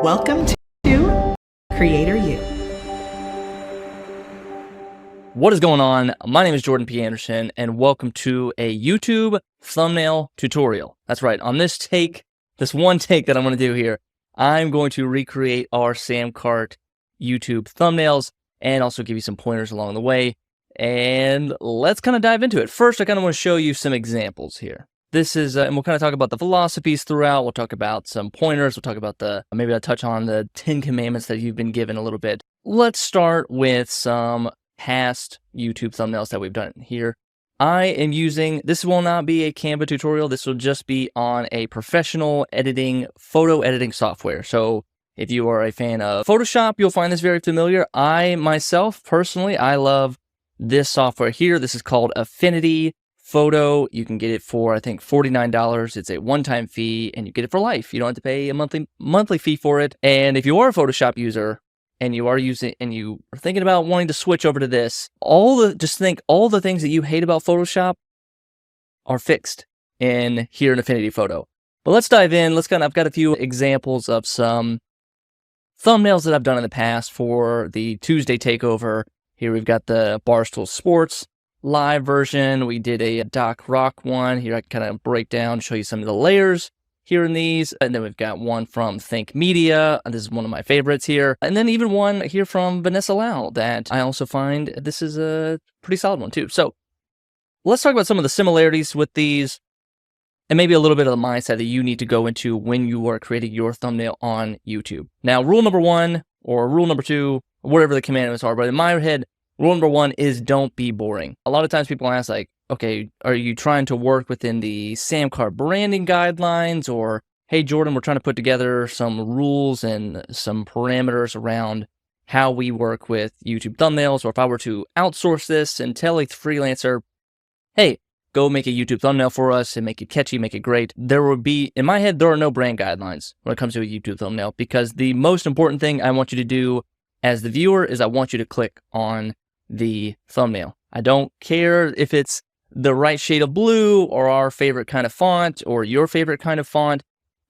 Welcome to Creator U. What is going on? My name is Jordan P. Anderson, and welcome to a YouTube thumbnail tutorial. That's right. On this one take that I'm going to do here, I'm going to recreate our Samcart YouTube thumbnails and also give you some pointers along the way. And let's kind of dive into it. First, I kind of want to show you some examples here. This is, and we'll kind of talk about the philosophies throughout. We'll talk about some pointers. We'll talk about maybe I'll touch on the 10 commandments that you've been given a little bit. Let's start with some past YouTube thumbnails that we've done here. I am using, this will not be a Canva tutorial. This will just be on a professional photo editing software. So if you are a fan of Photoshop, you'll find this very familiar. I myself, personally, I love this software here. This is called Affinity Photo. You can get it for, I think, $49. It's a one-time fee, and you get it for life. You don't have to pay a monthly fee for it. And if you are a Photoshop user and you are thinking about wanting to switch over to this, just think all the things that you hate about Photoshop are fixed in Affinity Photo. But let's dive in. I've got a few examples of some thumbnails that I've done in the past for the Tuesday takeover. Here we've got the Barstool Sports live version. We did a Doc Rock one. Here I kind of break down, show you some of the layers here in these. And then we've got one from Think Media. This is one of my favorites here. And then even one here from Vanessa Lau that I also find this is a pretty solid one too. So let's talk about some of the similarities with these and maybe a little bit of the mindset that you need to go into when you are creating your thumbnail on YouTube. Now, rule number one or rule number two, whatever the commandments are, but in my head, rule number one is don't be boring. A lot of times people ask like, okay, are you trying to work within the Samcart branding guidelines? Or, hey, Jordan, we're trying to put together some rules and some parameters around how we work with YouTube thumbnails. Or if I were to outsource this and tell a freelancer, hey, go make a YouTube thumbnail for us and make it catchy, make it great. There would be, in my head, there are no brand guidelines when it comes to a YouTube thumbnail, because the most important thing I want you to do as the viewer is I want you to click on the thumbnail. I don't care if it's the right shade of blue or our favorite kind of font or your favorite kind of font.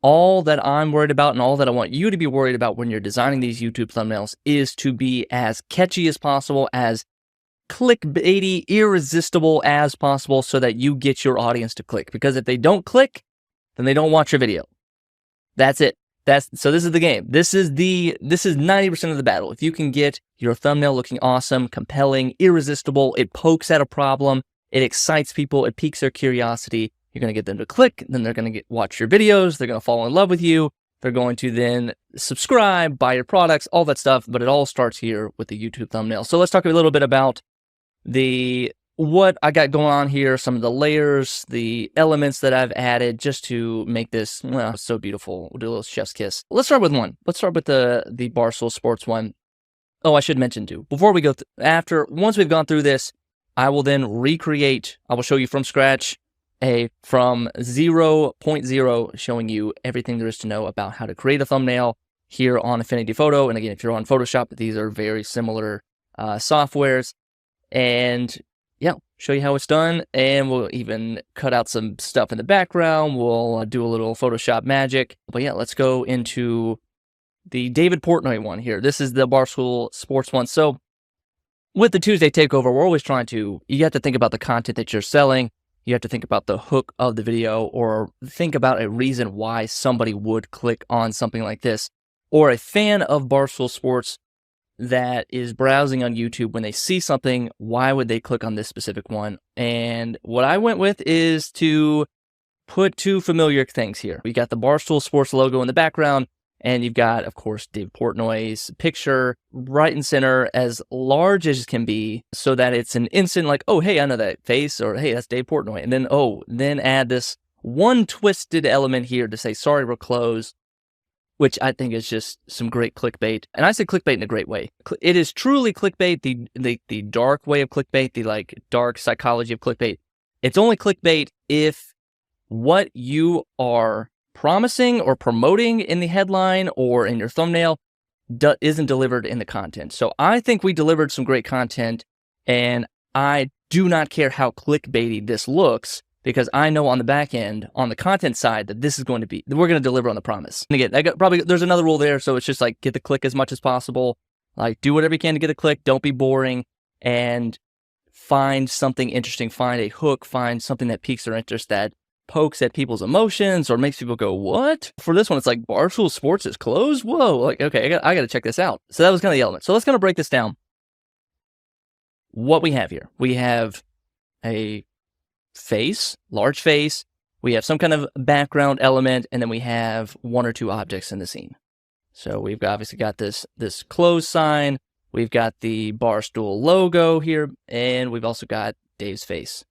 All that I'm worried about and all that I want you to be worried about when you're designing these YouTube thumbnails is to be as catchy as possible, as clickbaity, irresistible as possible, so that you get your audience to click. Because if they don't click, then they don't watch your video. That's it. So this is the game. This is 90% of the battle. If you can get your thumbnail looking awesome, compelling, irresistible, it pokes at a problem, it excites people, it piques their curiosity, you're going to get them to click, then they're going to watch your videos, they're going to fall in love with you, they're going to then subscribe, buy your products, all that stuff, but it all starts here with the YouTube thumbnail. So let's talk a little bit about what I got going on here, some of the layers, the elements that I've added just to make this, well, so beautiful. We'll do a little chef's kiss. Let's start with one. Let's start with the Barstool Sports one. Oh, I should mention too, before we go, once we've gone through this, I will then I will show you from scratch, from 0.0, showing you everything there is to know about how to create a thumbnail here on Affinity Photo. And again, if you're on Photoshop, these are very similar softwares. And yeah, show you how it's done, and we'll even cut out some stuff in the background. We'll do a little Photoshop magic. But yeah, let's go into the David Portnoy one here. This is the Barstool Sports one. So with the Tuesday takeover, we're always you have to think about the content that you're selling. You have to think about the hook of the video, or think about a reason why somebody would click on something like this. Or a fan of Barstool Sports that is browsing on YouTube, when they see something, why would they click on this specific one? And what I went with is to put two familiar things here. We got the Barstool Sports logo in the background, and you've got, of course, Dave Portnoy's picture right in center, as large as can be, so that it's an instant like, oh, hey, I know that face, or hey, that's Dave Portnoy. And then add this one twisted element here to say, sorry, we're closed, which I think is just some great clickbait. And I say clickbait in a great way. It is truly clickbait, the dark way of clickbait, the dark psychology of clickbait. It's only clickbait if what you are promising or promoting in the headline or in your thumbnail isn't delivered in the content. So I think we delivered some great content, and I do not care how clickbaity this looks. because I know on the back end, on the content side, that this is going to be, we're going to deliver on the promise. And again, there's another rule there. So it's just like get the click as much as possible. Like do whatever you can to get a click. Don't be boring, and find something interesting. Find a hook. Find something that piques their interest, that pokes at people's emotions or makes people go, what? For this one, it's like Barstool Sports is closed? Whoa, like, okay, I got to check this out. So that was kind of the element. So let's kind of break this down. What we have here, we have a face, large face, we have some kind of background element, and then we have one or two objects in the scene. So we've obviously got this close sign, we've got the Barstool logo here, and we've also got Dave's face.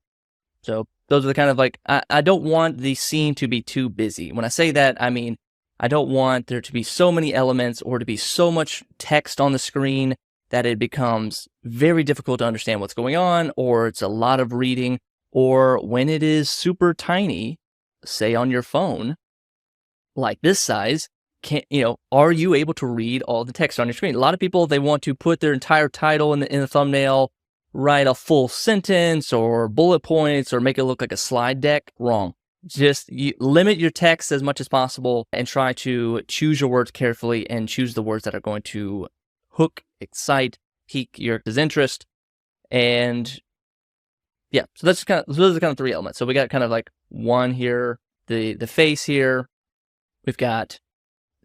So those are the kind of like, I don't want the scene to be too busy. When I say that, I mean, I don't want there to be so many elements or to be so much text on the screen that it becomes very difficult to understand what's going on, or it's a lot of reading, or when it is super tiny, say on your phone, like this size, are you able to read all the text on your screen? A lot of people, they want to put their entire title in the thumbnail, write a full sentence or bullet points, or make it look like a slide deck. Wrong. Just limit your text as much as possible and try to choose your words carefully and choose the words that are going to hook, excite, pique your interest. And yeah, so those are kind of three elements. So we got kind of like one here, the face here, we've got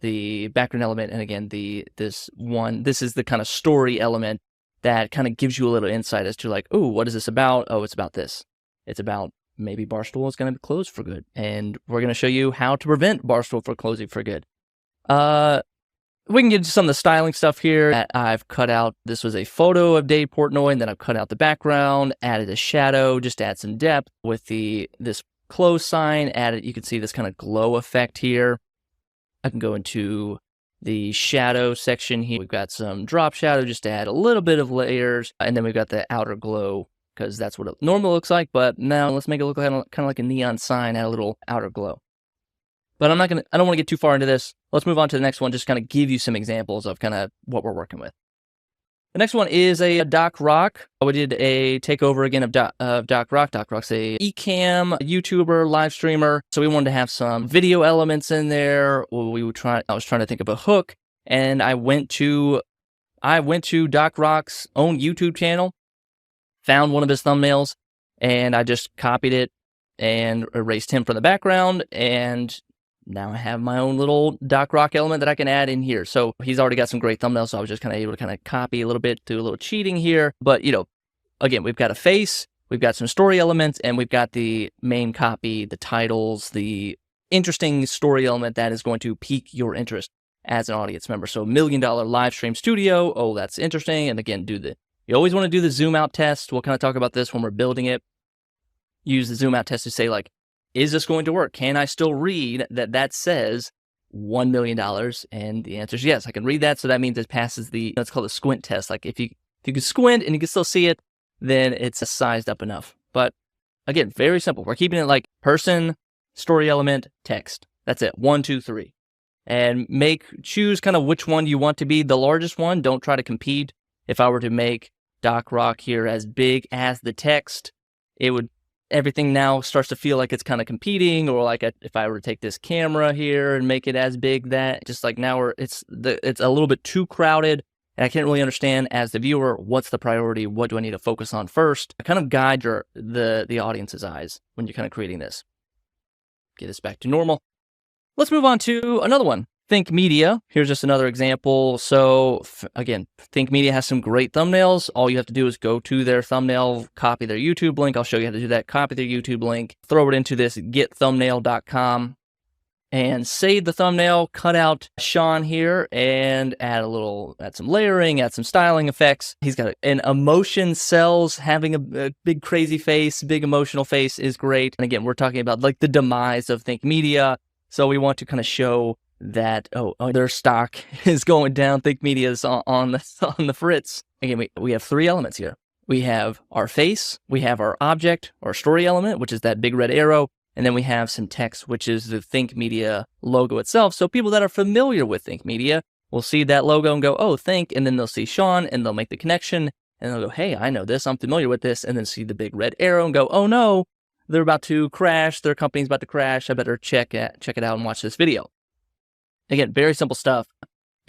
the background element, and again this is the kind of story element that kind of gives you a little insight as to like, oh, what is this about? Oh, it's about this. It's about maybe Barstool is going to close for good, and we're going to show you how to prevent Barstool from closing for good. We can get into some of the styling stuff here that I've cut out. This was a photo of Dave Portnoy, and then I've cut out the background, added a shadow just to add some depth with this close sign. You can see this kind of glow effect here. I can go into the shadow section here. We've got some drop shadow just to add a little bit of layers, and then we've got the outer glow because that's what it normally looks like. But now let's make it look kind of like a neon sign, add a little outer glow. But I don't want to get too far into this. Let's move on to the next one, just kind of give you some examples of kind of what we're working with. The next one is a Doc Rock. We did a takeover again of Doc Rock. Doc Rock's a eCam YouTuber, live streamer. So we wanted to have some video elements in there. I was trying to think of a hook, and I went to Doc Rock's own YouTube channel, found one of his thumbnails, and I just copied it and erased him from the background, and now I have my own little Doc Rock element that I can add in here. So he's already got some great thumbnails, so I was just kind of able to kind of copy a little bit, do a little cheating here. But, again, we've got a face, we've got some story elements, and we've got the main copy, the titles, the interesting story element that is going to pique your interest as an audience member. So $1 million live stream studio, oh, that's interesting. And again, you always want to do the zoom out test. We'll kind of talk about this when we're building it. Use the zoom out test to say, like, is this going to work? Can I still read that says $1 million? And the answer is yes, I can read that. So that means it passes it's called a squint test. Like if you can squint and you can still see it, then it's sized up enough. But again, very simple. We're keeping it like person, story element, text. That's it. 1, 2, 3. And choose kind of which one you want to be the largest one. Don't try to compete. If I were to make Doc Rock here as big as the text, everything now starts to feel like it's kind of competing, or like if I were to take this camera here and make it as big, that just like now it's a little bit too crowded, and I can't really understand as the viewer what's the priority, what do I need to focus on first. I kind of guide the audience's eyes when you're kind of creating this. Get this back to normal. Let's move on to another one. Think Media. Here's just another example. So again, Think Media has some great thumbnails. All you have to do is go to their thumbnail, copy their YouTube link. I'll show you how to do that. Copy their YouTube link, throw it into this getthumbnail.com, and save the thumbnail. Cut out Sean here and add some layering, add some styling effects. He's got an emotion sells. Having a big crazy face, big emotional face is great. And again, we're talking about like the demise of Think Media. So we want to kind of show that their stock is going down. Think Media is on the fritz. Again, we have 3 elements here. We have our face, we have our object, our story element, which is that big red arrow, and then we have some text, which is the Think Media logo itself. So people that are familiar with Think Media will see that logo and go, oh, Think, and then they'll see Sean, and they'll make the connection, and they'll go, hey, I know this, I'm familiar with this, and then see the big red arrow and go, oh no, they're about to crash, their company's about to crash, I better check it out and watch this video. Again, very simple stuff.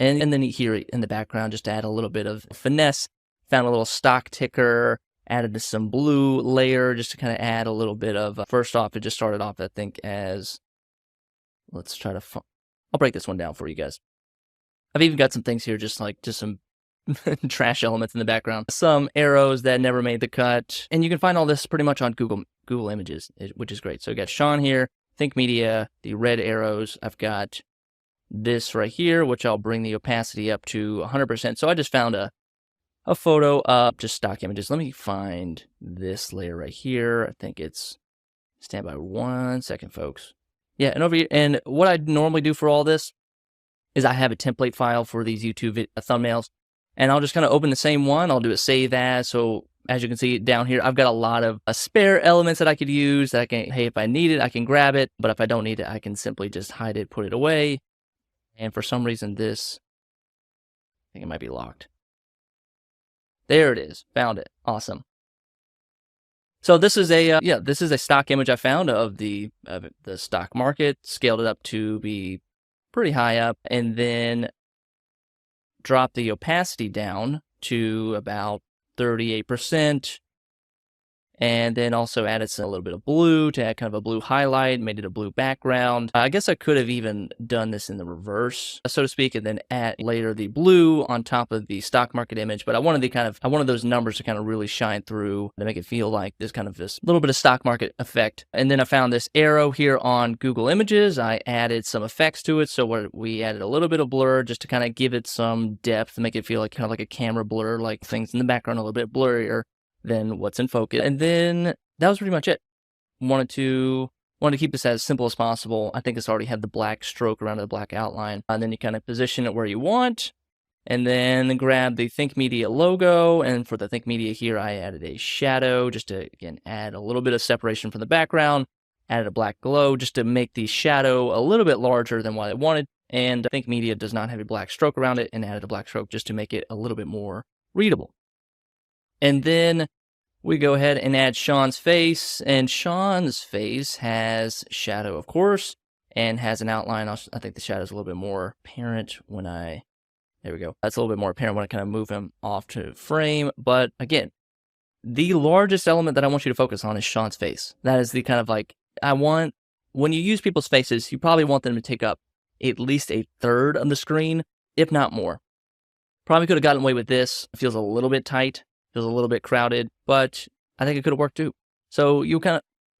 And then here in the background, just to add a little bit of finesse, found a little stock ticker, added some blue layer just to kind of add a little bit of, first off, it just started off, I think, as, let's try to, I'll break this one down for you guys. I've even got some things here, just some trash elements in the background. Some arrows that never made the cut. And you can find all this pretty much on Google Images, which is great. So I got Sean here, Think Media, the red arrows. I've got this right here, which I'll bring the opacity up to 100%. So I just found a photo of just stock images. Let me find this layer right here. I think it's, stand by 1 second, folks. Yeah, and over here, and what I normally do for all this is I have a template file for these YouTube thumbnails, and I'll just kind of open the same one. I'll do a save as. So as you can see down here, I've got a lot of spare elements that I could use that I can, hey, if I need it, I can grab it. But if I don't need it, I can simply just hide it, put it away. And for some reason, this, I think it might be locked. There it is. Found it. Awesome. So this is a this is a stock image I found of the stock market. Scaled it up to be pretty high up, and then dropped the opacity down to about 38%. And then also added a little bit of blue to add kind of a blue highlight, made it a blue background. I guess I could have even done this in the reverse, so to speak, and then add later the blue on top of the stock market image. But I wanted those numbers to kind of really shine through to make it feel like this kind of this little bit of stock market effect. And then I found this arrow here on Google Images. I added some effects to it. So we added a little bit of blur just to kind of give it some depth and make it feel like kind of like a camera blur, like things in the background a little bit blurrier than what's in focus. And then that was pretty much it. Wanted to keep this as simple as possible. I think it's already had the black stroke around the black outline. And then you kind of position it where you want, and then grab the Think Media logo. And for the Think Media here, I added a shadow just to, again, add a little bit of separation from the background. Added a black glow just to make the shadow a little bit larger than what I wanted. And Think Media does not have a black stroke around it, and added a black stroke just to make it a little bit more readable. And then we go ahead and add Sean's face, and Sean's face has shadow, of course, and has an outline. I think the shadow is a little bit more apparent when there we go. That's a little bit more apparent when I kind of move him off to frame. But again, the largest element that I want you to focus on is Sean's face. That is the kind of like, when you use people's faces, you probably want them to take up at least a third of the screen, if not more. Probably could have gotten away with this. It feels a little bit tight. Feels a little bit crowded, but I think it could have worked too. So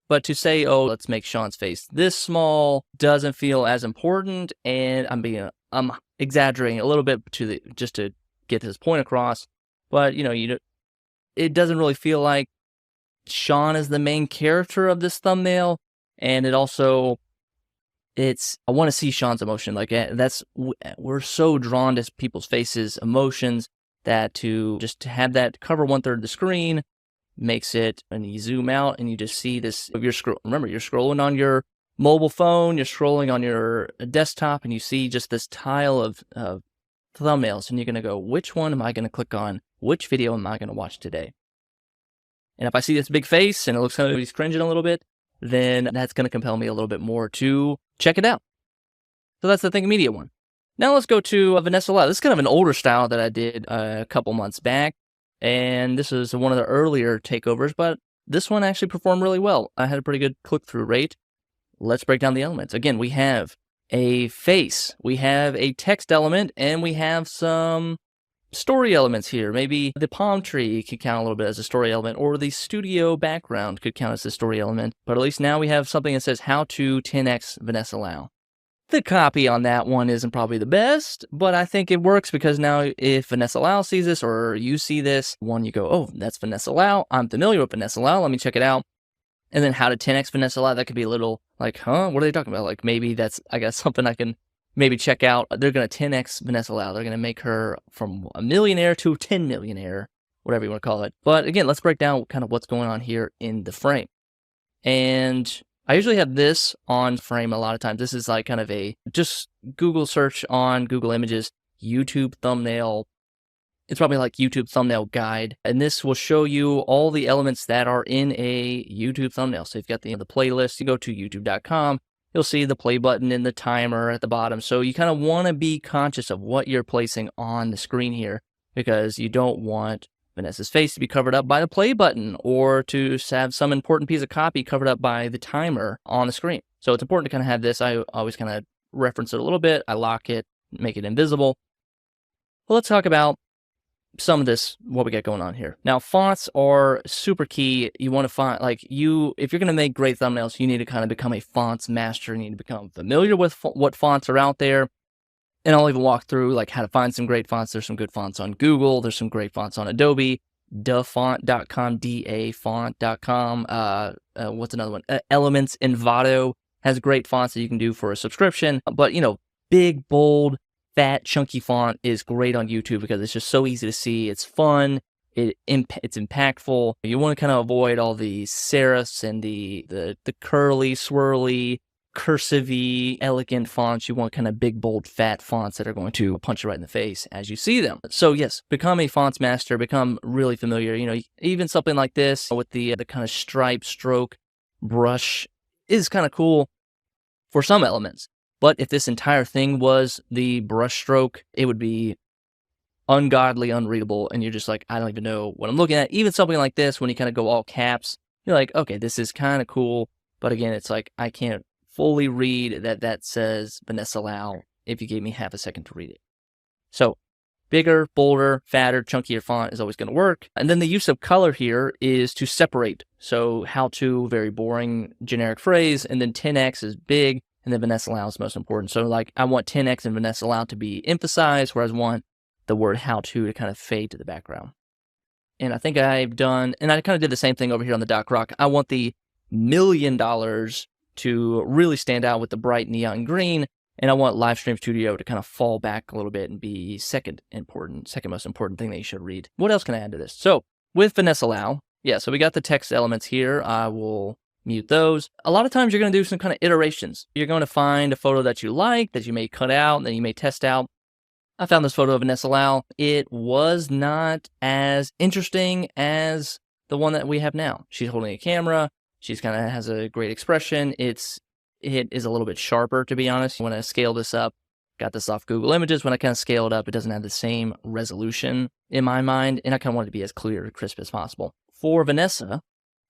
but to say, oh, let's make Sean's face this small doesn't feel as important, and I'm exaggerating a little bit just to get this point across. But it doesn't really feel like Sean is the main character of this thumbnail, and I want to see Sean's emotion. Like we're so drawn to people's faces, emotions, that to have that cover 1/3 of the screen makes it, and you zoom out and you just see this. Remember, you're scrolling on your mobile phone, you're scrolling on your desktop, and you see just this tile of thumbnails, and you're going to go, which one am I going to click on? Which video am I going to watch today? And if I see this big face and it looks like he's cringing a little bit, then that's going to compel me a little bit more to check it out. So that's the Think Media one. Now let's go to Vanessa Lau. This is kind of an older style that I did a couple months back, and this is one of the earlier takeovers, but this one actually performed really well. I had a pretty good click-through rate. Let's break down the elements. Again, we have a face, we have a text element, and we have some story elements here. Maybe the palm tree could count a little bit as a story element, or the studio background could count as a story element, but at least now we have something that says how to 10x Vanessa Lau. The copy on that one isn't probably the best, but I think it works because now if Vanessa Lau sees this or you see this, you go, oh, that's Vanessa Lau. I'm familiar with Vanessa Lau. Let me check it out. And then how to 10x Vanessa Lau, that could be a little like, huh? What are they talking about? Like maybe that's, I guess, something I can maybe check out. They're going to 10x Vanessa Lau. They're going to make her from a millionaire to 10 millionaire, whatever you want to call it. But again, let's break down kind of what's going on here in the frame. And I usually have this on frame a lot of times. This is like kind of just Google search on Google Images, YouTube thumbnail It's probably like YouTube thumbnail guide, and this will show you all the elements that are in a YouTube thumbnail. So you've got the playlist. You go to youtube.com, you'll see the play button and the timer at the bottom. So you kind of want to be conscious of what you're placing on the screen here, because you don't want Vanessa's face to be covered up by the play button or to have some important piece of copy covered up by the timer on the screen. So it's important to kind of have this. I always kind of reference it a little bit. I lock it, make it invisible. Well, let's talk about some of this, what we got going on here. Now, fonts are super key. You want to find, like, if you're going to make great thumbnails, you need to kind of become a fonts master. You need to become familiar with what fonts are out there. And I'll even walk through like how to find some great fonts. There's some good fonts on Google. There's some great fonts on Adobe, dafont.com, dafont.com. What's another one? Elements Envato has great fonts that you can do for a subscription. But, big, bold, fat, chunky font is great on YouTube because it's just so easy to see. It's fun. It's impactful. You want to kind of avoid all the serifs and the curly, swirly, cursive-y, elegant fonts. You want kind of big, bold, fat fonts that are going to punch you right in the face as you see them. So yes, become a fonts master. Become really familiar. Even something like this with the kind of stripe, stroke, brush is kind of cool for some elements. But if this entire thing was the brush stroke, it would be ungodly, unreadable, and you're just like, I don't even know what I'm looking at. Even something like this, when you kind of go all caps, you're like, okay, this is kind of cool. But again, it's like, I can't fully read that says Vanessa Lau if you gave me half a second to read it. So bigger, bolder, fatter, chunkier font is always going to work. And then the use of color here is to separate. So how to, very boring, generic phrase, and then 10x is big. And then Vanessa Lau is most important. So like I want 10x and Vanessa Lau to be emphasized, whereas I want the word how to kind of fade to the background. And I think I've done, and I kind of did the same thing over here on the Doc Rock. I want the $1 million to really stand out with the bright neon green. And I want Livestream Studio to kind of fall back a little bit and be second most important thing that you should read. What else can I add to this? So with Vanessa Lau, so we got the text elements here. I will mute those. A lot of times you're going to do some kind of iterations. You're going to find a photo that you like, that you may cut out, and then you may test out. I found this photo of Vanessa Lau. It was not as interesting as the one that we have now. She's holding a camera. She's kind of has a great expression. It is a little bit sharper, to be honest. When I scale this up, got this off Google Images. When I kind of scale it up, it doesn't have the same resolution in my mind, and I kind of want it to be as clear and crisp as possible. For Vanessa,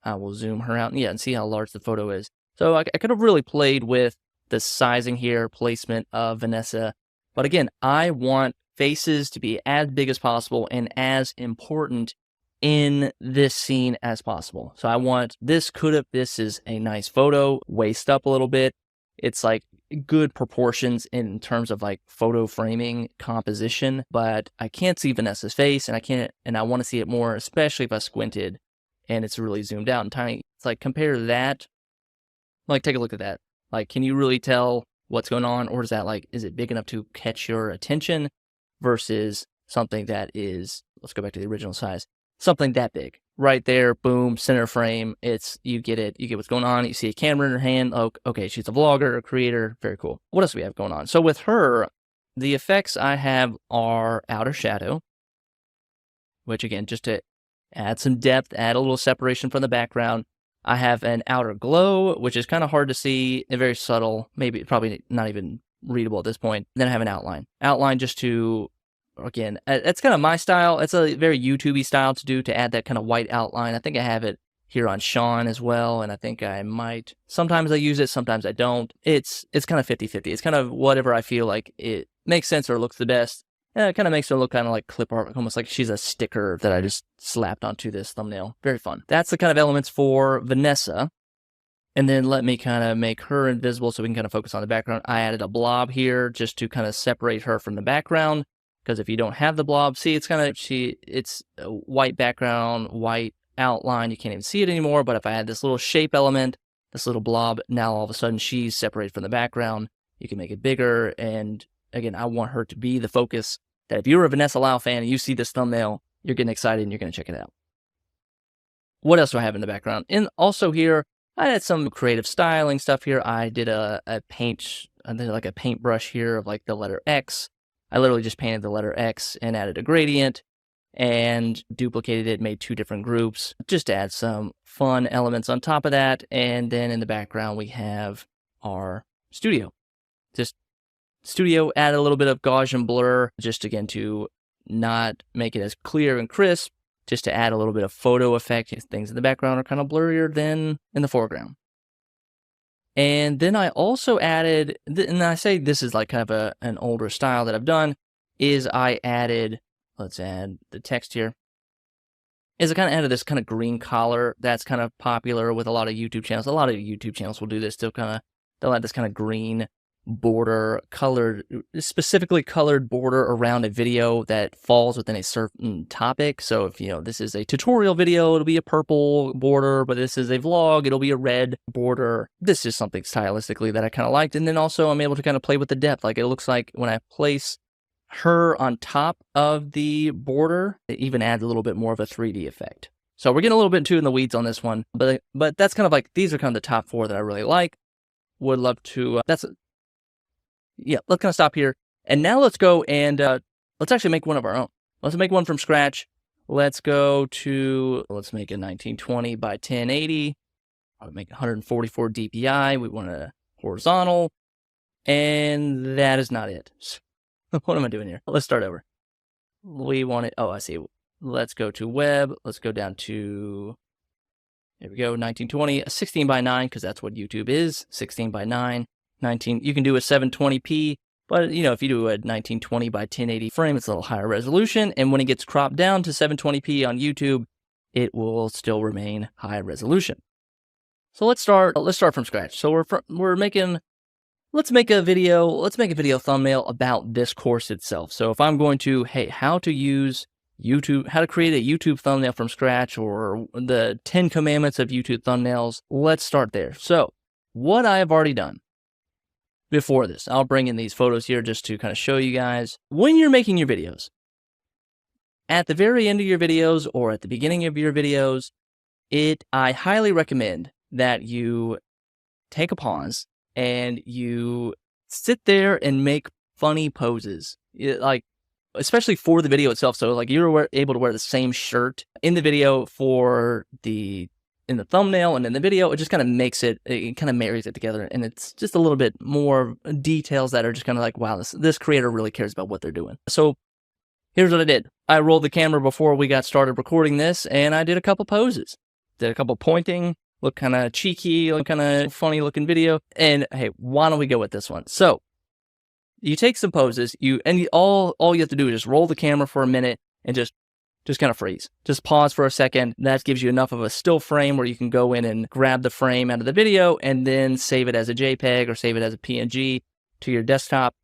I will zoom her out and see how large the photo is. So I could have really played with the sizing here, placement of Vanessa. But again, I want faces to be as big as possible and as important in this scene as possible. So I want this is a nice photo, waist up a little bit. It's like good proportions in terms of like photo framing composition, but I can't see Vanessa's face, and I want to see it more, especially if I squinted and it's really zoomed out and tiny. It's like, compare that, like take a look at that. Like, can you really tell what's going on? Or is it big enough to catch your attention versus something that is, let's go back to the original size, something that big right there, boom, center frame. You get what's going on. You see a camera in her hand. Oh, okay, she's a vlogger, a creator. Very cool. What else do we have going on? So with her, the effects I have are outer shadow, which again, just to add some depth, add a little separation from the background. I have an outer glow, which is kind of hard to see, and very subtle, probably not even readable at this point. Then I have an outline. Outline just to, again, that's kind of my style. It's a very YouTube-y style to add that kind of white outline. I think I have it here on Sean as well, and I think I might, sometimes I use it, sometimes I don't. It's kind of 50-50. It's kind of whatever I feel like it makes sense or looks the best. It kind of makes her look kind of like clip art, almost like she's a sticker that I just slapped onto this thumbnail. Very fun. That's the kind of elements for Vanessa. And then let me kind of make her invisible so we can kind of focus on the background. I added a blob here just to kind of separate her from the background. Because if you don't have the blob, see, it's a white background, white outline. You can't even see it anymore. But if I add this little shape element, this little blob, now all of a sudden she's separated from the background. You can make it bigger. And again, I want her to be the focus. That if you're a Vanessa Lau fan and you see this thumbnail, you're getting excited and you're going to check it out. What else do I have in the background? And also here, I had some creative styling stuff here. I did a paintbrush here of like the letter X. I literally just painted the letter X and added a gradient. and duplicated it, made 2 different groups, just to add some fun elements on top of that. And then in the background, we have our studio. Just studio, add a little bit of Gaussian blur, just again to not make it as clear and crisp, just to add a little bit of photo effect. Things in the background are kind of blurrier than in the foreground. And then I also added, and I say this is like kind of an older style that I've done, is I added, let's add the text here, is I kind of added this kind of green collar that's kind of popular with a lot of YouTube channels. A lot of YouTube channels will do this. They'll add this kind of green border, specifically colored border around a video that falls within a certain topic. So if, this is a tutorial video, it'll be a purple border, but this is a vlog, it'll be a red border. This is something stylistically that I kind of liked. And then also I'm able to kind of play with the depth. Like it looks like when I place her on top of the border, it even adds a little bit more of a 3D effect. So we're getting a little bit too in the weeds on this one, but that's kind of like, these are kind of the top 4 that I really like. Would love to, yeah, let's kind of stop here. And now let's go and let's actually make one of our own. Let's make one from scratch. Let's make a 1920 by 1080. I'll make 144 DPI. We want a horizontal. And that is not it. What am I doing here? Let's start over. We want it. Oh, I see. Let's go to web. Let's go down to, there we go, 1920, a 16 by 9, because that's what YouTube is, 16 by 9. 19, you can do a 720p, but if you do a 1920 by 1080 frame, it's a little higher resolution. And when it gets cropped down to 720p on YouTube, it will still remain high resolution. So let's start from scratch. So let's make a video thumbnail about this course itself. So if I'm going to, how to use YouTube, how to create a YouTube thumbnail from scratch, or the 10 commandments of YouTube thumbnails, let's start there. So what I have already done before this, I'll bring in these photos here just to kind of show you guys. When you're making your videos, at the very end of your videos or at the beginning of your videos, I highly recommend that you take a pause and you sit there and make funny poses, especially for the video itself. So like you're able to wear the same shirt in the video in the thumbnail and in the video. It just kind of marries it together, and it's just a little bit more details that are just kind of like, wow, this creator really cares about what they're doing. So here's what I did. I rolled the camera before we got started recording this, and I did a couple poses. Did a couple pointing, look kind of cheeky, look kind of funny looking video. And hey, why don't we go with this one? So you take some poses, all you have to do is just roll the camera for a minute and just kind of freeze. Just pause for a second. That gives you enough of a still frame where you can go in and grab the frame out of the video and then save it as a JPEG or save it as a PNG to your desktop.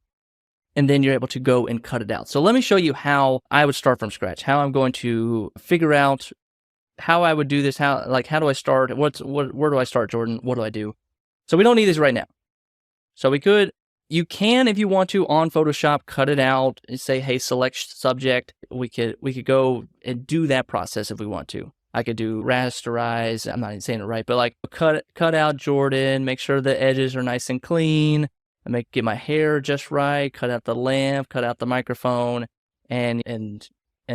And then you're able to go and cut it out. So let me show you how I would start from scratch, how I'm going to figure out how I would do this. How do I start? Where do I start, Jordan? What do I do? So we don't need this right now. So you can, if you want to, on Photoshop, cut it out and say, hey, select subject. We could go and do that process if we want to. I could do rasterize. I'm not even saying it right, but like cut out Jordan, make sure the edges are nice and clean. Get my hair just right, cut out the lamp, cut out the microphone, and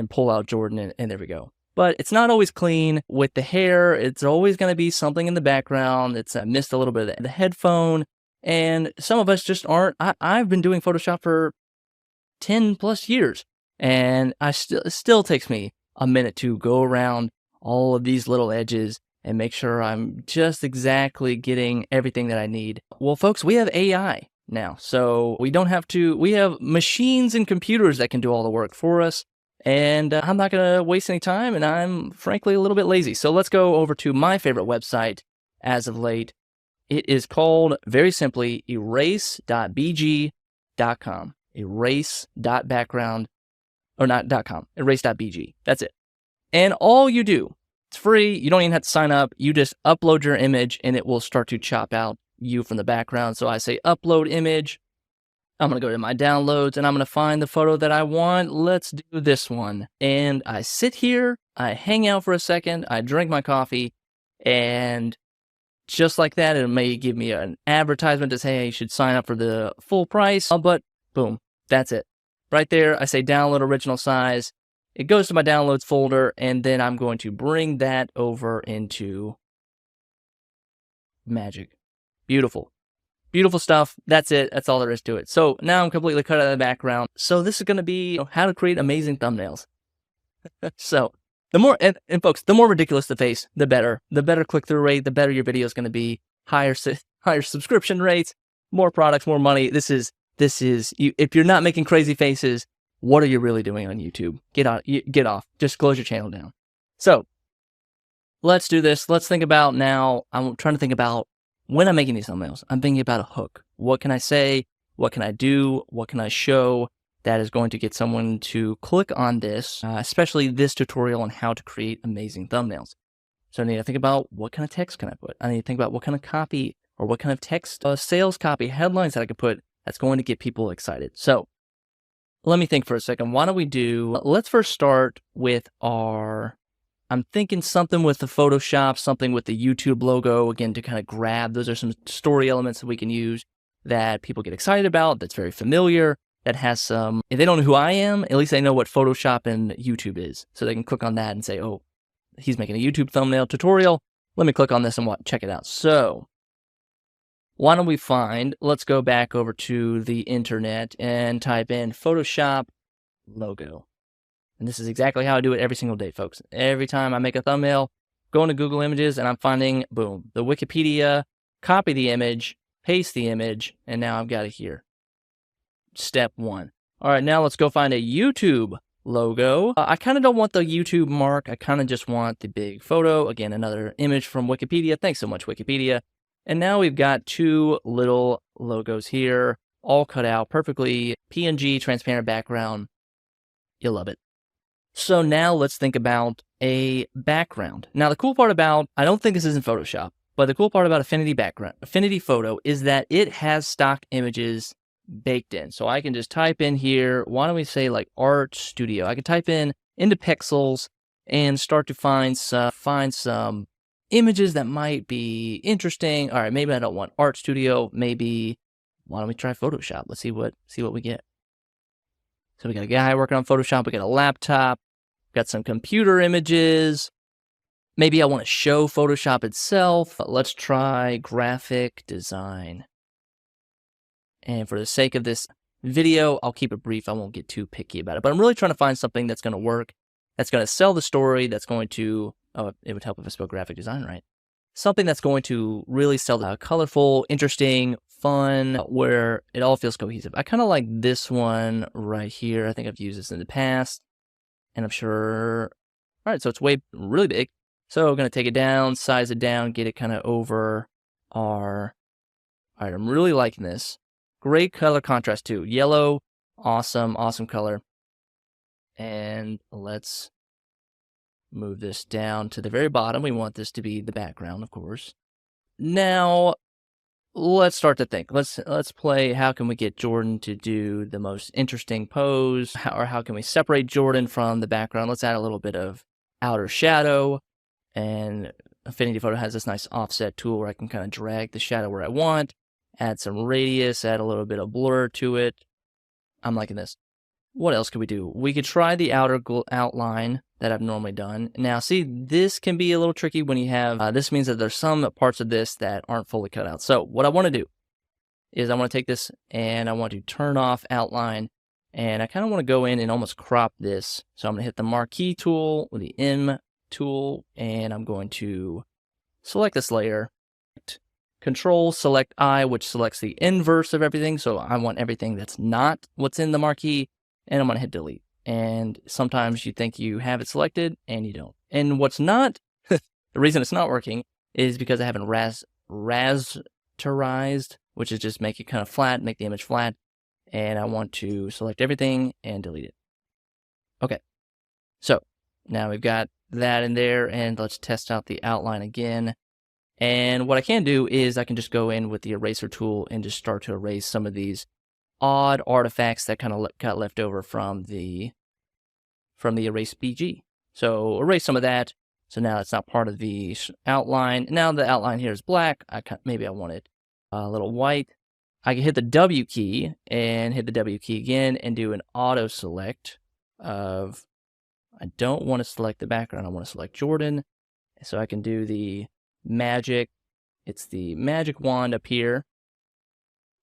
pull out Jordan, and there we go. But it's not always clean with the hair. It's always going to be something in the background. I missed a little bit of the headphone. And some of us just aren't. I've been doing Photoshop for 10 plus years, and it still takes me a minute to go around all of these little edges and make sure I'm just exactly getting everything that I need. Well, folks, we have AI now, so we don't have to. We have machines and computers that can do all the work for us, and I'm not going to waste any time, and I'm frankly a little bit lazy. So let's go over to my favorite website as of late. It is called, very simply, erase.bg.com. Erase.background, or not .com, erase.bg. That's it. And all you do, it's free, you don't even have to sign up, you just upload your image and it will start to chop out you from the background. So I say upload image, I'm going to go to my downloads and I'm going to find the photo that I want. Let's do this one. And I sit here, I hang out for a second, I drink my coffee, and just like that, it may give me an advertisement to say, hey, you should sign up for the full price, but boom, that's it. Right there, I say download original size. It goes to my downloads folder, and then I'm going to bring that over into Magic. Beautiful. Beautiful stuff. That's it. That's all there is to it. So now I'm completely cut out of the background. So this is going to be how to create amazing thumbnails. So the more, and folks, the more ridiculous the face, the better. The better click-through rate, the better your video is going to be. Higher subscription rates, more products, more money. This is if you're not making crazy faces, what are you really doing on YouTube? Get off. Just close your channel down. So let's do this. Let's think about now. I'm trying to think about when I'm making these thumbnails. I'm thinking about a hook. What can I say? What can I do? What can I show that is going to get someone to click on this, especially this tutorial on how to create amazing thumbnails. So I need to think about what kind of text can I put? I need to think about what kind of copy or what kind of text, sales copy, headlines that I could put that's going to get people excited. So let me think for a second. Why don't we let's first start with I'm thinking something with the Photoshop, something with the YouTube logo, again, to kind of grab. Those are some story elements that we can use that people get excited about, that's very familiar, that has some, if they don't know who I am, at least they know what Photoshop and YouTube is. So they can click on that and say, oh, he's making a YouTube thumbnail tutorial. Let me click on this and check it out. So why don't we let's go back over to the internet and type in Photoshop logo. And this is exactly how I do it every single day, folks. Every time I make a thumbnail, go into Google Images and I'm finding, boom, the Wikipedia, copy the image, paste the image, and now I've got it here. Step 1. All right, now let's go find a YouTube logo. I kind of don't want the YouTube mark. I kind of just want the big photo. Again, another image from Wikipedia. Thanks so much, Wikipedia. And now we've got 2 little logos here, all cut out perfectly. PNG, transparent background. You'll love it. So now let's think about a background. Now the cool part about, I don't think this is in Photoshop, but the cool part about Affinity Photo is that it has stock images baked in. So I can just type in here, why don't we say like Art Studio? I can type into Pixels and start to find some images that might be interesting. All right, maybe I don't want Art Studio. Maybe, why don't we try Photoshop? Let's see what we get. So we got a guy working on Photoshop. We got a laptop. Got some computer images. Maybe I want to show Photoshop itself. Let's try graphic design. And for the sake of this video, I'll keep it brief. I won't get too picky about it. But I'm really trying to find something that's going to work, that's going to sell the story, that's going to, oh, it would help if I spelled graphic design right. Something that's going to really sell the colorful, interesting, fun, where it all feels cohesive. I kind of like this one right here. I think I've used this in the past, and I'm sure. All right, so it's really big. So we're going to take it down, size it down, get it kind of over our. All right, I'm really liking this. Great color contrast too. Yellow, awesome, awesome color. And let's move this down to the very bottom. We want this to be the background, of course. Now, let's start to think. Let's play, how can we get Jordan to do the most interesting pose? Or how can we separate Jordan from the background? Let's add a little bit of outer shadow. And Affinity Photo has this nice offset tool where I can kind of drag the shadow where I want. Add some radius, add a little bit of blur to it. I'm liking this. What else could we do? We could try the outer outline that I've normally done. Now, see, this can be a little tricky when you have, this means that there's some parts of this that aren't fully cut out. So what I want to do is I want to take this and I want to turn off outline, and I kind of want to go in and almost crop this. So I'm going to hit the marquee tool with the M tool, and I'm going to select this layer. Control, select I, which selects the inverse of everything. So I want everything that's not what's in the marquee, and I'm going to hit delete. And sometimes you think you have it selected, and you don't. And what's not, the reason it's not working is because I haven't rasterized, which is just make it kind of flat, make the image flat. And I want to select everything and delete it. Okay, so now we've got that in there, and let's test out the outline again. And what I can do is I can just go in with the eraser tool and just start to erase some of these odd artifacts that kind of got left over from the erase BG. So erase some of that. So now it's not part of the outline. Now the outline here is black. Maybe I want it a little white. I can hit the W key and hit the W key again and do an auto select of, I don't want to select the background. I want to select Jordan. So I can do the magic. It's the magic wand up here.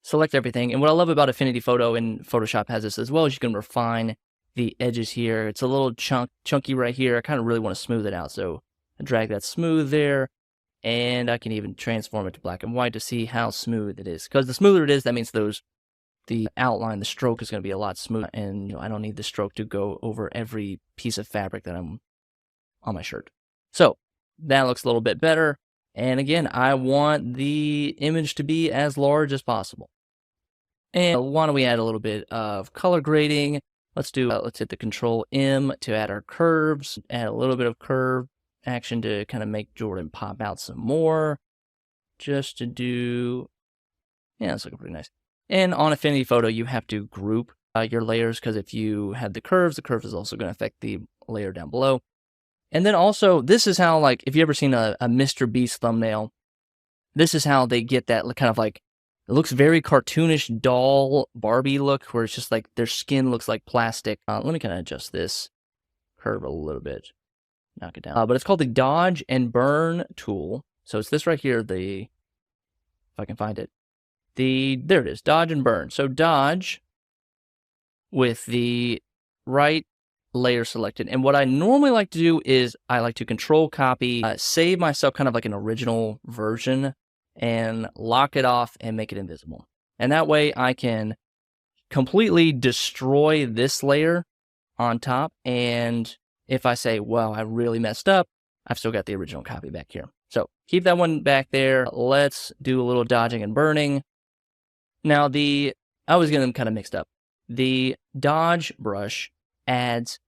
Select everything. And what I love about Affinity Photo, and Photoshop has this as well, is you can refine the edges here. It's a little chunky right here. I kind of really want to smooth it out. So I drag that smooth there. And I can even transform it to black and white to see how smooth it is. Because the smoother it is, that means the outline, the stroke is going to be a lot smoother. And I don't need the stroke to go over every piece of fabric that I'm on my shirt. So that looks a little bit better. And again, I want the image to be as large as possible. And why don't we add a little bit of color grading? Let's hit the Control M to add our curves, add a little bit of curve action to kind of make Jordan pop out some more. Just to do, yeah, it's looking pretty nice. And on Affinity Photo, you have to group your layers, because if you have the curve is also going to affect the layer down below. And then also, this is how, like, if you ever seen a Mr. Beast thumbnail, this is how they get that kind of like, it looks very cartoonish doll Barbie look, where it's just like their skin looks like plastic. Let me kind of adjust this curve a little bit, knock it down. But it's called the Dodge and Burn tool. So it's this right here, if I can find it. There it is, Dodge and Burn. So dodge with the right layer selected. And what I normally like to do is I like to Control copy, save myself kind of like an original version, and lock it off and make it invisible. And that way I can completely destroy this layer on top. And if I say, well, I really messed up, I've still got the original copy back here. So keep that one back there. Let's do a little dodging and burning. Now I always get them kind of mixed up. The dodge brush adds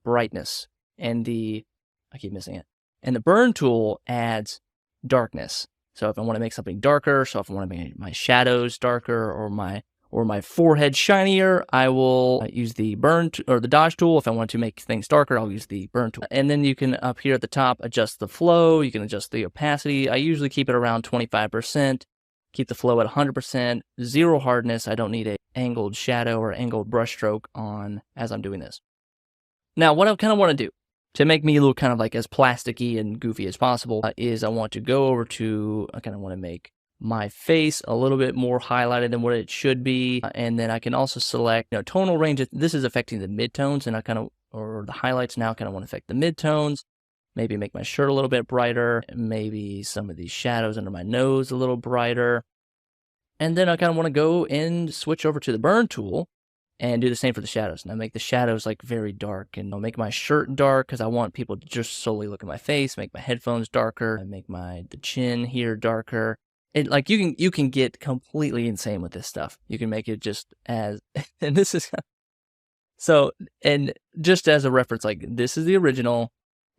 brightness, and I keep missing it. And the burn tool adds darkness. So if I want to make something darker, so if I want to make my shadows darker or my forehead shinier, I will use the the dodge tool. If I want to make things darker, I'll use the burn tool. And then you can, up here at the top, adjust the flow. You can adjust the opacity. I usually keep it around 25%. Keep the flow at 100%, 0 hardness. I don't need an angled shadow or angled brush stroke on as I'm doing this. Now, what I kind of want to do to make me look kind of like as plasticky and goofy as possible is I want to go over to, I kind of want to make my face a little bit more highlighted than what it should be. And then I can also select, tonal range. This is affecting the midtones, and or the highlights now kind of want to affect the midtones. Maybe make my shirt a little bit brighter. Maybe some of these shadows under my nose a little brighter. And then I kind of want to go and switch over to the burn tool and do the same for the shadows. Now make the shadows like very dark, and I'll make my shirt dark because I want people to just solely look at my face. Make my headphones darker. And make the chin here darker. Like you can get completely insane with this stuff. You can make it just as, and this is, so, and just as a reference, like this is the original,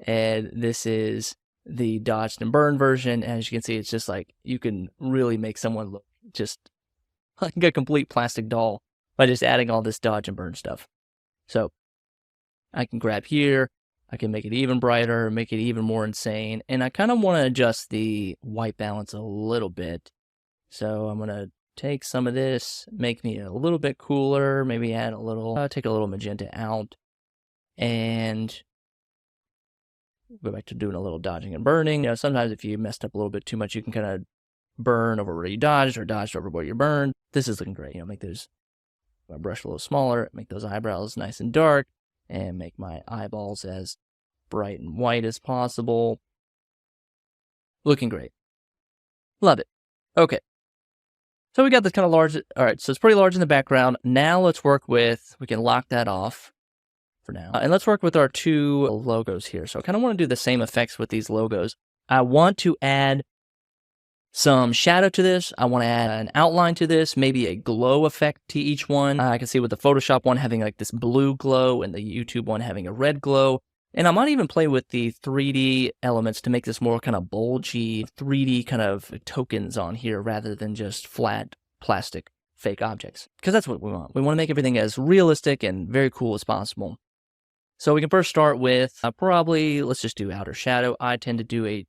and this is the dodged and burn version. And as you can see, it's just like, you can really make someone look just like a complete plastic doll by just adding all this dodge and burn stuff. So I can grab here, I can make it even brighter, make it even more insane. And I kind of want to adjust the white balance a little bit. So I'm going to take some of this, make me a little bit cooler, maybe add a little, take a little magenta out, and go back to doing a little dodging and burning. Sometimes if you messed up a little bit too much, you can kind of burn over where you dodged or dodged over where you burned. This is looking great. Make my brush a little smaller, make those eyebrows nice and dark, and make my eyeballs as bright and white as possible. Looking great. Love it. Okay. So we got this kind of large. All right, so it's pretty large in the background. Now let's work with, we can lock that off for now. And let's work with our 2 logos here. So I kind of want to do the same effects with these logos. I want to add some shadow to this. I want to add an outline to this, maybe a glow effect to each one. I can see with the Photoshop one having like this blue glow and the YouTube one having a red glow. And I might even play with the 3D elements to make this more kind of bulgy 3D kind of tokens on here rather than just flat plastic fake objects. Because that's what we want. We want to make everything as realistic and very cool as possible. So we can first start with probably, let's just do outer shadow. I tend to do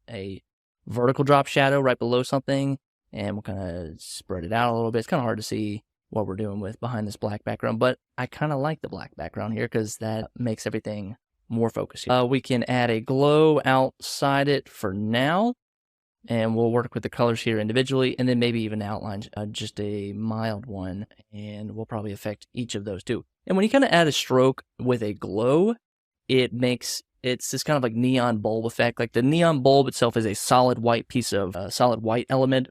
a vertical drop shadow right below something, and we'll kind of spread it out a little bit. It's kind of hard to see what we're doing with behind this black background, but I kind of like the black background here because that makes everything more focus here. We can add a glow outside it for now, and we'll work with the colors here individually, and then maybe even outline just a mild one, and we'll probably affect each of those too. And when you kind of add a stroke with a glow, it's this kind of like neon bulb effect. Like the neon bulb itself is a solid white piece of solid white element,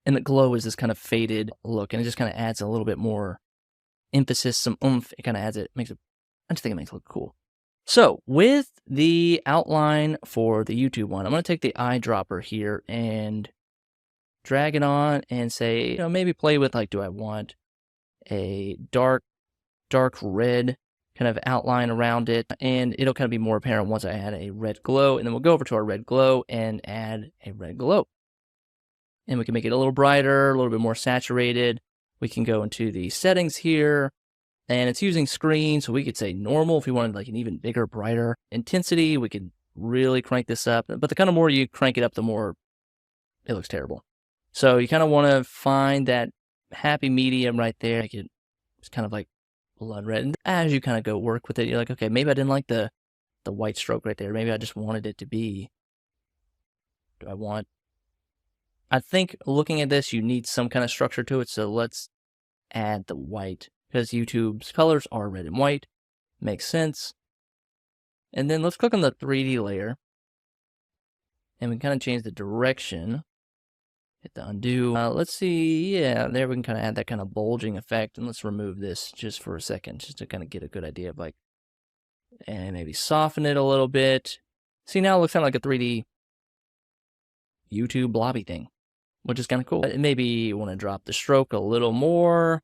and the glow is this kind of faded look, and it just kind of adds a little bit more emphasis, some oomph. It kind of adds it, makes it, I just think it makes it look cool. So with the outline for the YouTube one, I'm going to take the eyedropper here and drag it on and say, maybe play with like, do I want a dark red kind of outline around it? And it'll kind of be more apparent once I add a red glow. And then we'll go over to our red glow and add a red glow. And we can make it a little brighter, a little bit more saturated. We can go into the settings here. And it's using screen, so we could say normal if we wanted like an even bigger, brighter intensity. We could really crank this up. But the kind of more you crank it up, the more it looks terrible. So you kind of want to find that happy medium right there. Make it it's kind of like blood red. And as you kind of go work with it, you're like, okay, maybe I didn't like the white stroke right there. Maybe I just wanted it to be. I think looking at this, you need some kind of structure to it. So let's add the white, because YouTube's colors are red and white. Makes sense. And then let's click on the 3D layer. And we can kind of change the direction. Hit the undo. Let's see. Yeah, there we can kind of add that kind of bulging effect. And let's remove this just for a second, just to kind of get a good idea of like, and maybe soften it a little bit. See, now it looks kind of like a 3D YouTube blobby thing, which is kind of cool. Maybe you want to drop the stroke a little more.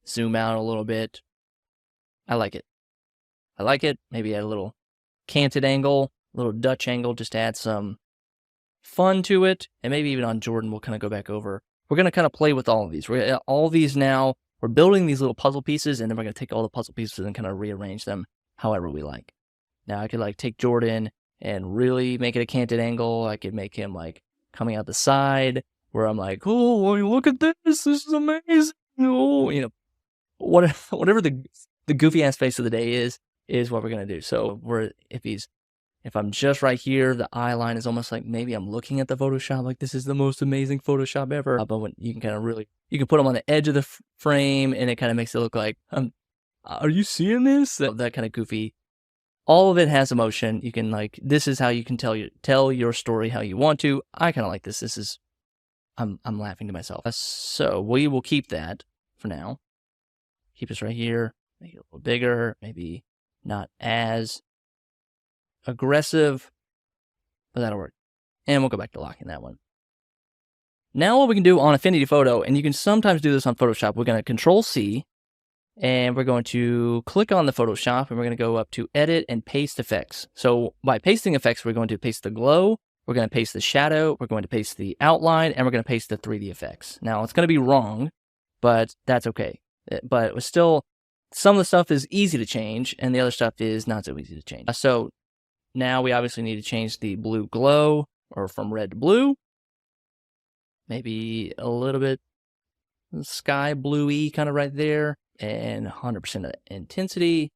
Zoom out a little bit. I like it. Maybe add a little canted angle, a little Dutch angle, just to add some fun to it. And maybe even on Jordan, we'll kind of go back over. We're going to kind of play with all of these. All of these now, we're building these little puzzle pieces, and then we're going to take all the puzzle pieces and kind of rearrange them however we like. Now I could like take Jordan and really make it a canted angle. I could make him like coming out the side where I'm like, oh, look at this. This is amazing. Oh, whatever the goofy ass face of the day is what we're going to do. So if I'm just right here, the eye line is almost like maybe I'm looking at the Photoshop like this is the most amazing Photoshop ever. But when you can kind of you can put them on the edge of the frame, and it kind of makes it look like, are you seeing this? That kind of goofy. All of it has emotion. You can this is how you can tell your story how you want to. I kind of like this. I'm laughing to myself. So we will keep that for now. Keep this right here. Make it a little bigger. Maybe not as aggressive, but that'll work. And we'll go back to locking that one. Now what we can do on Affinity Photo, and you can sometimes do this on Photoshop, we're going to Control-C, and we're going to click on the Photoshop, and we're going to go up to Edit and Paste Effects. So by pasting effects, we're going to paste the glow, we're going to paste the shadow, we're going to paste the outline, and we're going to paste the 3D effects. Now, it's going to be wrong, but that's okay. But it was still, some of the stuff is easy to change, and the other stuff is not so easy to change. So now we obviously need to change the blue glow, or from red to blue. Maybe a little bit sky bluey kind of right there, and 100% intensity.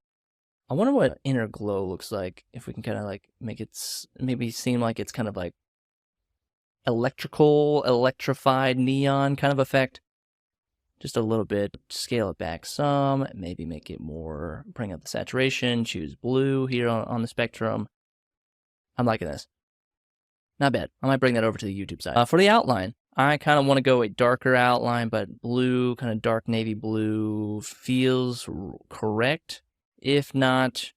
I wonder what inner glow looks like, if we can kind of like make it maybe seem like it's kind of like electrified neon kind of effect. Just a little bit, scale it back some, maybe make it more, bring up the saturation, choose blue here on the spectrum. I'm liking this. Not bad. I might bring that over to the YouTube side. For the outline, I kind of want to go a darker outline, but blue, kind of dark navy blue feels correct. If not,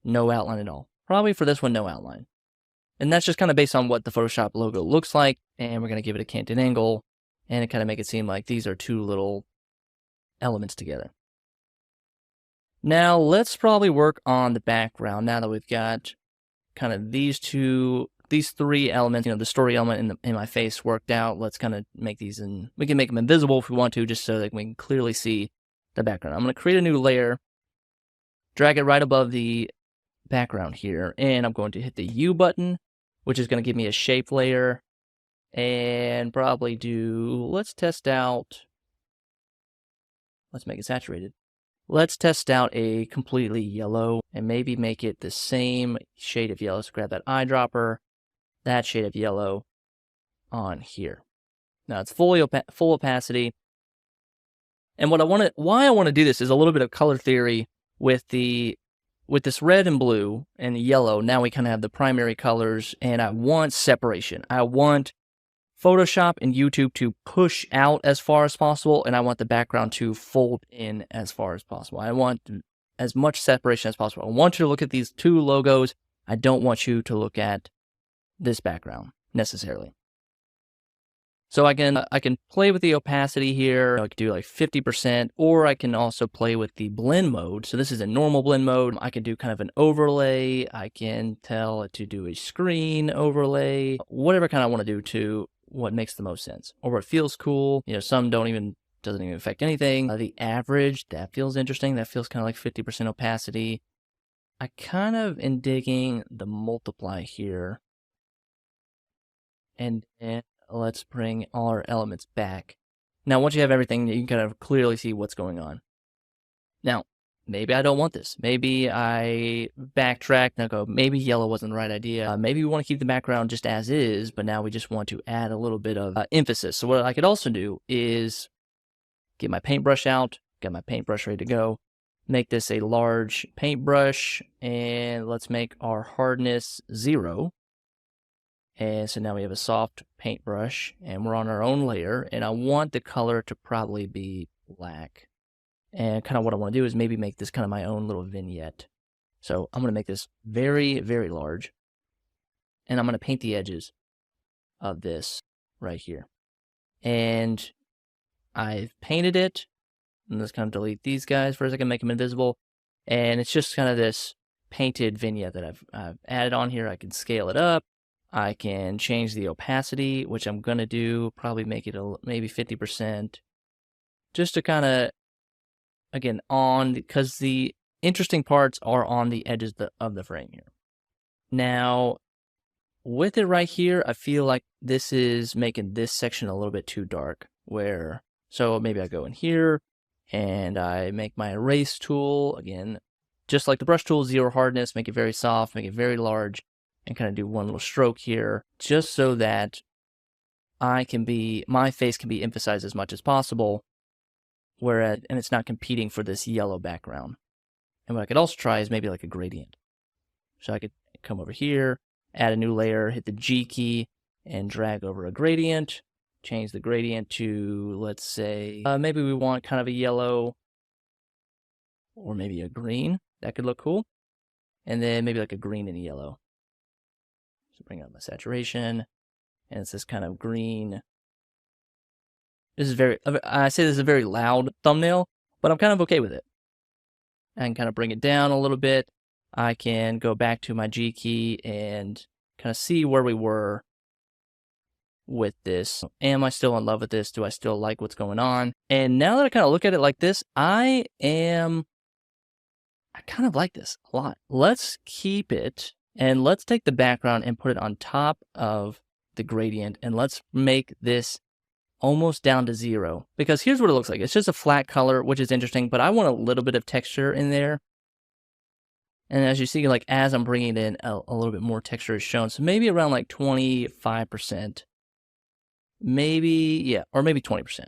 no outline at all. Probably for this one, no outline. And that's just kind of based on what the Photoshop logo looks like, and we're going to give it a canted angle, and it kind of make it seem like these are two little elements together. Now, let's probably work on the background now that we've got kind of these three elements, the story element in my face worked out. Let's kind of make these, and we can make them invisible if we want to, just so that we can clearly see the background. I'm going to create a new layer, drag it right above the background here, and I'm going to hit the U button, which is going to give me a shape layer, and probably let's test out, let's make it saturated. let's test out a completely yellow and maybe make it the same shade of yellow. So grab that eyedropper, that shade of yellow on here. Now it's full opacity. And why I want to do this is a little bit of color theory with this red and blue and yellow. Now we kind of have the primary colors, and I want separation. I want Photoshop and YouTube to push out as far as possible, and I want the background to fold in as far as possible. I want as much separation as possible. I want you to look at these two logos. I don't want you to look at this background necessarily. So I can play with the opacity here. I could do like 50%, or I can also play with the blend mode. So this is a normal blend mode. I can do kind of an overlay. I can tell it to do a screen overlay, whatever kind I want to do to what makes the most sense or what feels cool. You know, some doesn't even affect anything. The average, that feels interesting. That feels kind of like 50% opacity. I kind of am digging the multiply here. And let's bring all our elements back. Now, once you have everything, you can kind of clearly see what's going on. Now, maybe I don't want this. Maybe I backtrack and I go, maybe yellow wasn't the right idea. Maybe we want to keep the background just as is, but now we just want to add a little bit of emphasis. So what I could also do is get my paintbrush out, got my paintbrush ready to go, make this a large paintbrush, and let's make our hardness 0. And so now we have a soft paintbrush, and we're on our own layer, and I want the color to probably be black. And kind of what I want to do is maybe make this kind of my own little vignette. So I'm going to make this very, very large, and I'm going to paint the edges of this right here. And I've painted it. And let's kind of delete these guys for a second, make them invisible. And it's just kind of this painted vignette that I've added on here. I can scale it up. I can change the opacity, which I'm going to do, probably make it maybe 50%, just to kind of, again, because the interesting parts are on the edges of the frame here. Now, with it right here, I feel like this is making this section a little bit too dark, so maybe I go in here, and I make my erase tool, again, just like the brush tool, 0 hardness, make it very soft, make it very large, and kind of do one little stroke here, just so that my face can be emphasized as much as possible, and it's not competing for this yellow background. And what I could also try is maybe like a gradient. So I could come over here, add a new layer, hit the G key, and drag over a gradient, change the gradient to, let's say, maybe we want kind of a yellow, or maybe a green. That could look cool. And then maybe like a green and a yellow. So bring up my saturation, and it's this kind of green. I say this is a very loud thumbnail, but I'm kind of okay with it. I can kind of bring it down a little bit. I can go back to my G key and kind of see where we were with this. Am I still in love with this? Do I still like what's going on? And now that I kind of look at it like this, I kind of like this a lot. Let's keep it. And let's take the background and put it on top of the gradient, and let's make this almost down to 0. Because here's what it looks like. It's just a flat color, which is interesting, but I want a little bit of texture in there. And as you see, like as I'm bringing it in, a little bit more texture is shown. So maybe around like 25%. Maybe, yeah, or maybe 20%.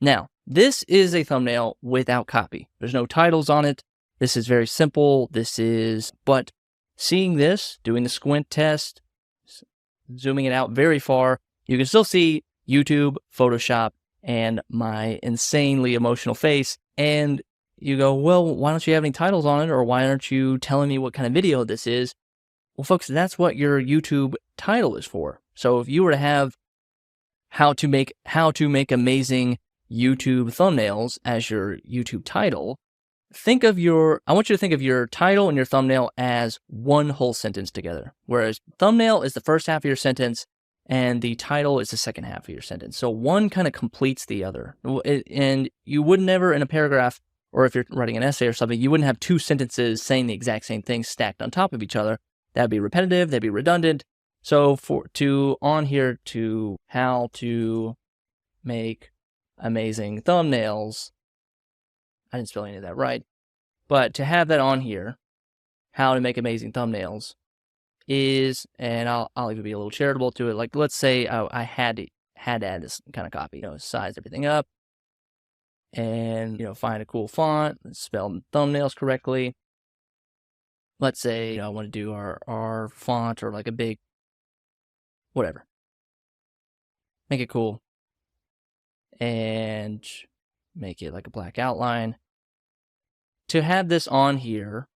Now, this is a thumbnail without copy. There's no titles on it. This is very simple. But seeing this, doing the squint test, zooming it out very far, you can still see YouTube, Photoshop, and my insanely emotional face. And you go, well, why don't you have any titles on it? Or why aren't you telling me what kind of video this is? Well, folks, that's what your YouTube title is for. So if you were to have how to make amazing YouTube thumbnails as your YouTube title, I want you to think of your title and your thumbnail as one whole sentence together, whereas thumbnail is the first half of your sentence and the title is the second half of your sentence. So one kind of completes the other. And you would never in a paragraph, or if you're writing an essay or something, you wouldn't have 2 sentences saying the exact same thing stacked on top of each other. That'd be repetitive, that'd be redundant. So on here to how to make amazing thumbnails, I didn't spell any of that right. But to have that on here, how to make amazing thumbnails, is, and I'll even be a little charitable to it. Like, let's say I had to add this kind of copy, size everything up, and find a cool font, spell thumbnails correctly. Let's say I want to do our font, or like a big whatever. Make it cool and make it like a black outline. To have this on here,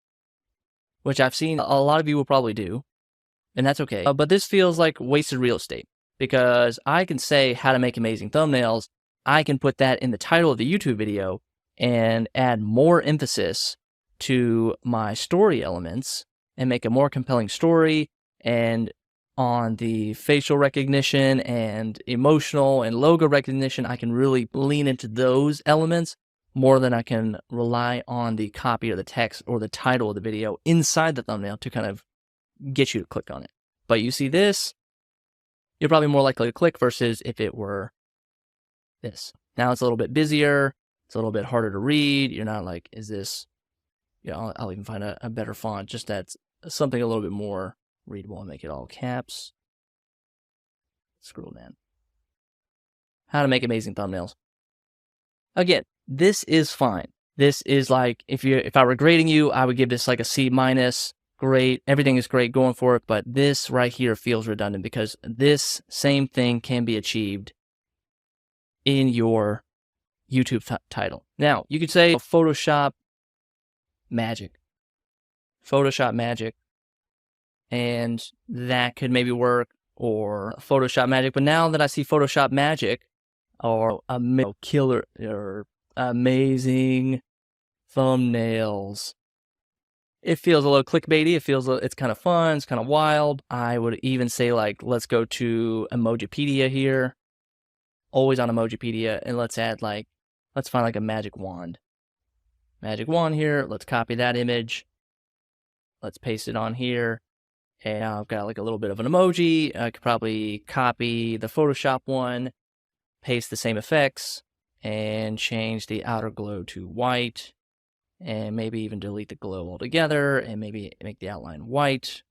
which I've seen a lot of you will probably do, and that's okay. But this feels like wasted real estate, because I can say how to make amazing thumbnails. I can put that in the title of the YouTube video and add more emphasis to my story elements and make a more compelling story. And on the facial recognition and emotional and logo recognition, I can really lean into those elements more than I can rely on the copy or the text or the title of the video inside the thumbnail to kind of get you to click on it. But you see this, you're probably more likely to click versus if it were this. Now it's a little bit busier. It's a little bit harder to read. You're not like, is this, I'll even find a better font, just that's something a little bit more readable, and make it all caps. Scroll down. How to make amazing thumbnails. Again, this is fine. This is like, if I were grading you, I would give this like a C-. Great, everything is great, going for it. But this right here feels redundant, because this same thing can be achieved in your YouTube title. Now, you could say Photoshop magic. Photoshop magic. And that could maybe work, or Photoshop magic. But now that I see Photoshop magic, or killer, or amazing thumbnails, it feels a little clickbaity. It feels, it's kind of fun. It's kind of wild. I would even say, like, let's go to Emojipedia here. Always on Emojipedia. And let's add, like, let's find like a magic wand. Magic wand here. Let's copy that image. Let's paste it on here. And now I've got like a little bit of an emoji. I could probably copy the Photoshop one, paste the same effects, and change the outer glow to white, and maybe even delete the glow altogether, and maybe make the outline white.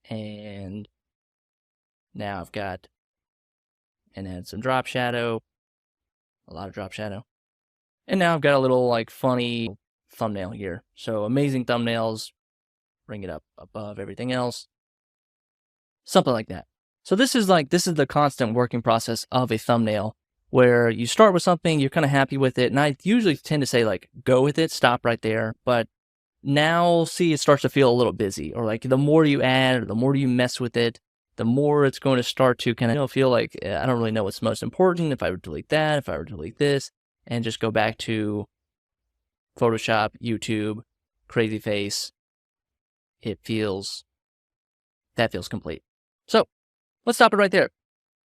And now I've got, and add some drop shadow, a lot of drop shadow. And now I've got a little like funny thumbnail here. So amazing thumbnails, bring it up above everything else, something like that. So this is the constant working process of a thumbnail, where you start with something, you're kind of happy with it. And I usually tend to say, like, go with it, stop right there. But now, see, it starts to feel a little busy, or like the more you add, or the more you mess with it, the more it's going to start to kind of feel like, I don't really know what's most important. If I would delete that, if I would delete this, and just go back to Photoshop, YouTube, crazy face, that feels complete. So let's stop it right there.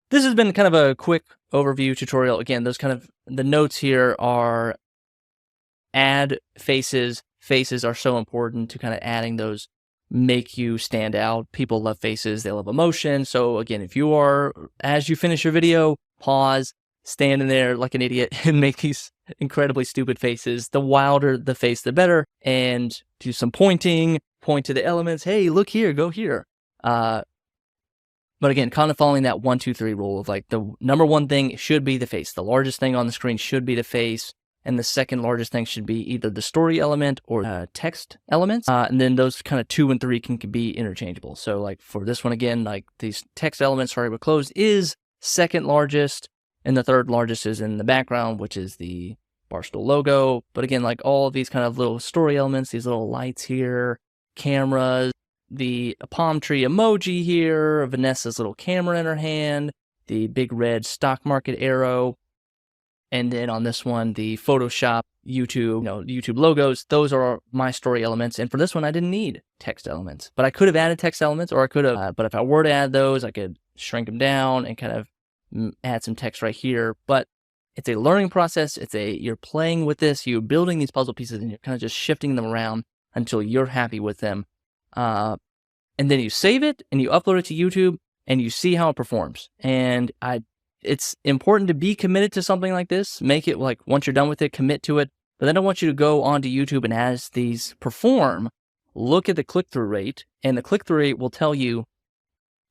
This has been kind of a quick overview tutorial. Again, those kind of, the notes here are add faces. Faces are so important to kind of adding those, make you stand out. People love faces. They love emotion. So again, if you are, as you finish your video, pause, stand in there like an idiot and make these incredibly stupid faces. The wilder the face, the better. And do some pointing, point to the elements. Hey, look here, go here. But again, kind of following that 1, 2, 3 rule of like, the number one thing should be the face. The largest thing on the screen should be the face. And the second largest thing should be either the story element or text elements. And then those kind of 2 and 3 can be interchangeable. So like for this one, again, like these text elements, sorry, we're closed, is second largest. And the third largest is in the background, which is the Barstool logo. But again, like all these kind of little story elements, these little lights here, cameras, the palm tree emoji here, Vanessa's little camera in her hand, the big red stock market arrow, and then on this one, the Photoshop, YouTube, YouTube logos. Those are my story elements. And for this one, I didn't need text elements, but I could have added text elements, or I could have, but if I were to add those, I could shrink them down and kind of add some text right here. But it's a learning process. You're playing with this, you're building these puzzle pieces, and you're kind of just shifting them around until you're happy with them. And then you save it and you upload it to YouTube and you see how it performs. And it's important to be committed to something like this. Make it like, once you're done with it, commit to it. But then I want you to go onto YouTube, and as these perform, look at the click-through rate, and the click-through rate will tell you,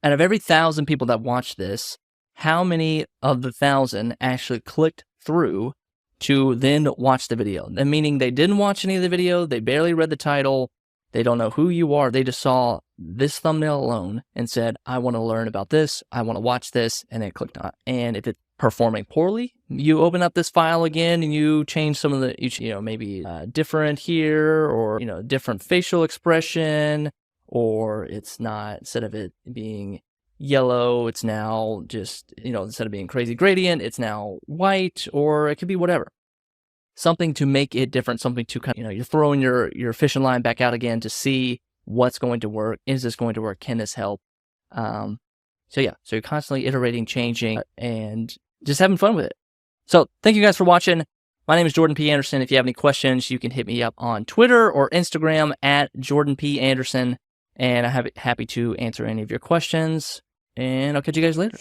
out of every 1,000 people that watch this, how many of the 1,000 actually clicked through to then watch the video. That meaning they didn't watch any of the video, they barely read the title, they don't know who you are, they just saw this thumbnail alone and said, I want to learn about this, I want to watch this, and then clicked on it. And if it's performing poorly, you open up this file again and you change some of the, maybe different here, or, different facial expression, or it's not, instead of it being yellow, it's now just, instead of being crazy gradient, it's now white, or it could be whatever. Something to make it different, something to kind of, you're throwing your fishing line back out again to see what's going to work. Is this going to work? Can this help? So you're constantly iterating, changing, and just having fun with it. So thank you guys for watching. My name is Jordan P. Anderson. If you have any questions, you can hit me up on Twitter or Instagram at Jordan P. Anderson, and I'm happy to answer any of your questions. And I'll catch you guys later.